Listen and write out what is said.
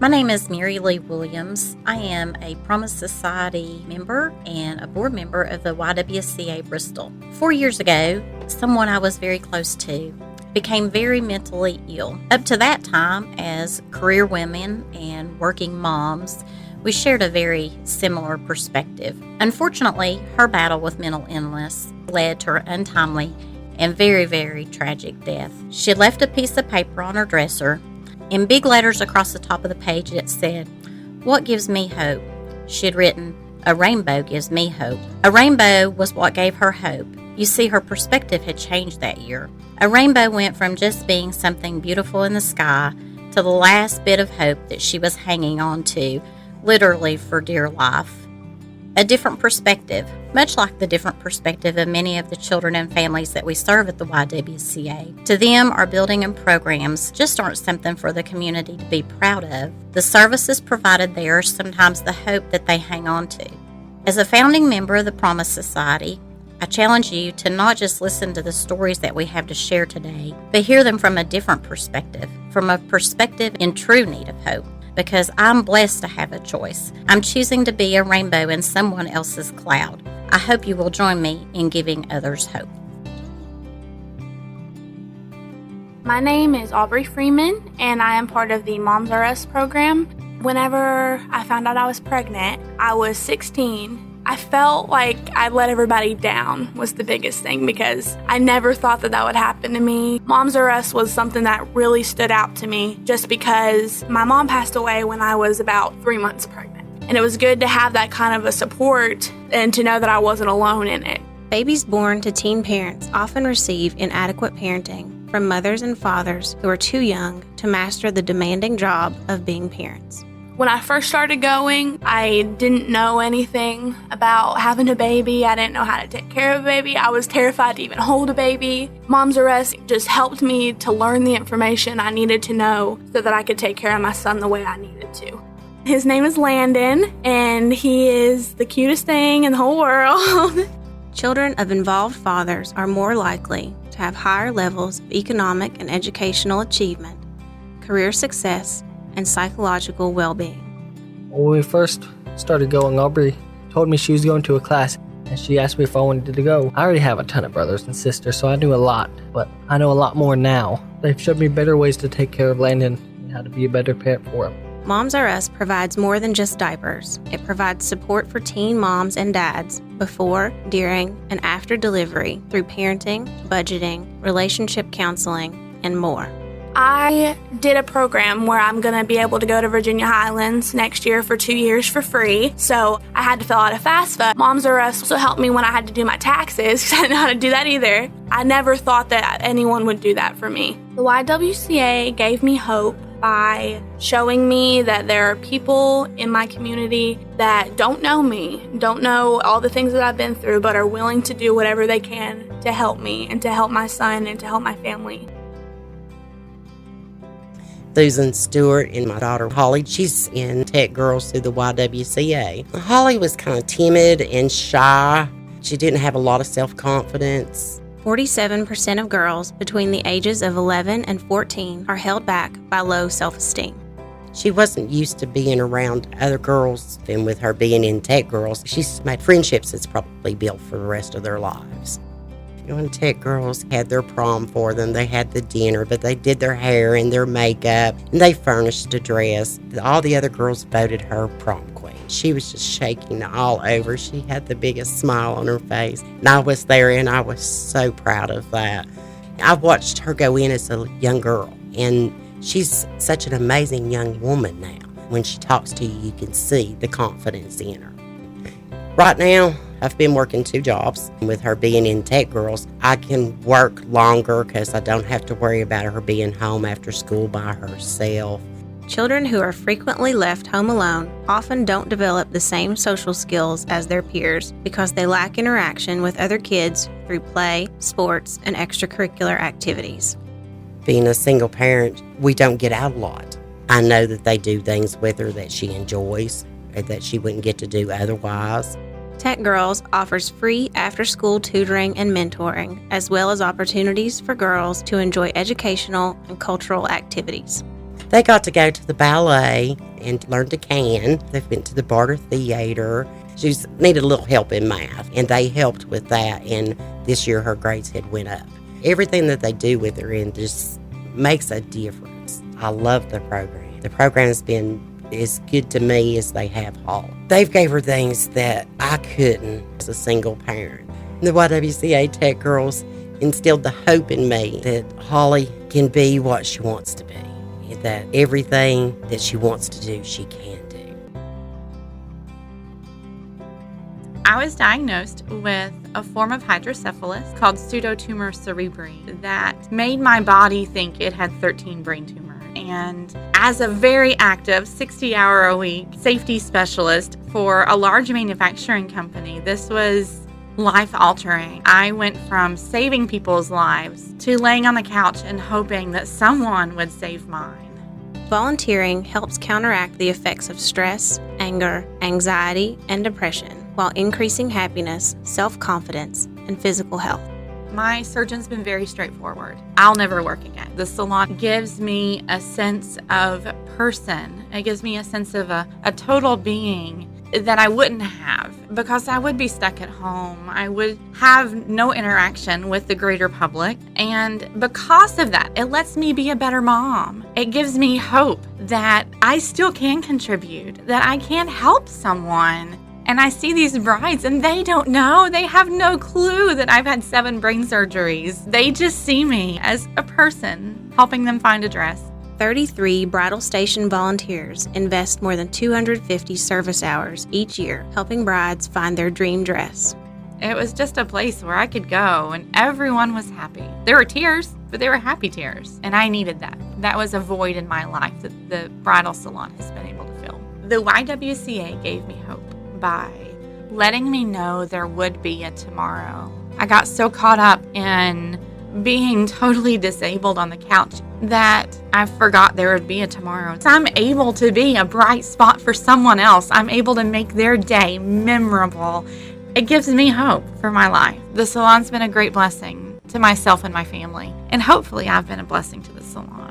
My name is Mary Lee Williams. I am a Promise Society member and a board member of the YWCA Bristol. 4 years ago, someone I was very close to became very mentally ill. Up to that time, as career women and working moms, we shared a very similar perspective. Unfortunately, her battle with mental illness led to her untimely and very, very tragic death. She had left a piece of paper on her dresser. In big letters across the top of the page, it said, "What gives me hope?" She had written, "A rainbow gives me hope." A rainbow was what gave her hope. You see, her perspective had changed that year. A rainbow went from just being something beautiful in the sky to the last bit of hope that she was hanging on to, literally for dear life. A different perspective, much like the different perspective of many of the children and families that we serve at the YWCA. To them, our building and programs just aren't something for the community to be proud of. The services provided there are sometimes the hope that they hang on to. As a founding member of the Promise Society, I challenge you to not just listen to the stories that we have to share today, but hear them from a different perspective, from a perspective in true need of hope. Because I'm blessed to have a choice. I'm choosing to be a rainbow in someone else's cloud. I hope you will join me in giving others hope. My name is Aubrey Freeman, and I am part of the Moms R Us program. Whenever I found out I was pregnant, I was 16. I felt like I let everybody down was the biggest thing because I never thought that would happen to me. Moms R Us was something that really stood out to me just because my mom passed away when I was about 3 months pregnant. And it was good to have that kind of a support and to know that I wasn't alone in it. Babies born to teen parents often receive inadequate parenting from mothers and fathers who are too young to master the demanding job of being parents. When I first started going, I didn't know anything about having a baby. I didn't know how to take care of a baby. I was terrified to even hold a baby. Moms R Us just helped me to learn the information I needed to know so that I could take care of my son the way I needed to. His name is Landon, and he is the cutest thing in the whole world. Children of involved fathers are more likely to have higher levels of economic and educational achievement, career success, and psychological well-being. When we first started going, Aubrey told me she was going to a class and she asked me if I wanted to go. I already have a ton of brothers and sisters, so I knew a lot, but I know a lot more now. They've showed me better ways to take care of Landon and how to be a better parent for him. Moms R Us provides more than just diapers. It provides support for teen moms and dads before, during, and after delivery through parenting, budgeting, relationship counseling, and more. I did a program where I'm going to be able to go to Virginia Highlands next year for 2 years for free. So I had to fill out a FAFSA. Moms R Us also helped me when I had to do my taxes because I didn't know how to do that either. I never thought that anyone would do that for me. The YWCA gave me hope by showing me that there are people in my community that don't know me, don't know all the things that I've been through, but are willing to do whatever they can to help me and to help my son and to help my family. Susan Stewart and my daughter Holly, she's in Tech Girls through the YWCA. Holly was kind of timid and shy. She didn't have a lot of self-confidence. 47% of girls between the ages of 11 and 14 are held back by low self-esteem. She wasn't used to being around other girls, and with her being in Tech Girls, she's made friendships that's probably built for the rest of their lives. When Tech Girls had their prom for them, they had the dinner, but they did their hair and their makeup, and they furnished a dress. All the other girls voted her prom queen. She was just shaking all over. She had the biggest smile on her face, and I was there, and I was so proud of that. I've watched her go in as a young girl, and she's such an amazing young woman now. When she talks to you, you can see the confidence in her. Right now, I've been working 2 jobs. With her being in Tech Girls, I can work longer because I don't have to worry about her being home after school by herself. Children who are frequently left home alone often don't develop the same social skills as their peers because they lack interaction with other kids through play, sports, and extracurricular activities. Being a single parent, we don't get out a lot. I know that they do things with her that she enjoys or that she wouldn't get to do otherwise. Tech Girls offers free after-school tutoring and mentoring, as well as opportunities for girls to enjoy educational and cultural activities. They got to go to the ballet and learned to can. They went to the barter theater. She's needed a little help in math, and they helped with that, and this year her grades had went up. Everything that they do with her and just makes a difference. I love the program. The program's been as good to me as they have Holly. They've gave her things that I couldn't as a single parent. The YWCA Tech Girls instilled the hope in me that Holly can be what she wants to be, that everything that she wants to do, she can do. I was diagnosed with a form of hydrocephalus called pseudotumor cerebri that made my body think it had 13 brain tumors. And as a very active 60-hour-a-week safety specialist for a large manufacturing company, this was life-altering. I went from saving people's lives to laying on the couch and hoping that someone would save mine. Volunteering helps counteract the effects of stress, anger, anxiety, and depression while increasing happiness, self-confidence, and physical health. My surgeon's been very straightforward. I'll never work again. The salon gives me a sense of person. It gives me a sense of a total being that I wouldn't have because I would be stuck at home. I would have no interaction with the greater public. And because of that, it lets me be a better mom. It gives me hope that I still can contribute, that I can help someone. And I see these brides and they don't know. They have no clue that I've had 7 brain surgeries. They just see me as a person helping them find a dress. 33 bridal station volunteers invest more than 250 service hours each year, helping brides find their dream dress. It was just a place where I could go and everyone was happy. There were tears, but they were happy tears. And I needed that. That was a void in my life that the bridal salon has been able to fill. The YWCA gave me hope by letting me know there would be a tomorrow. I got so caught up in being totally disabled on the couch that I forgot there would be a tomorrow. So I'm able to be a bright spot for someone else. I'm able to make their day memorable. It gives me hope for my life. The salon's been a great blessing to myself and my family, and hopefully I've been a blessing to the salon.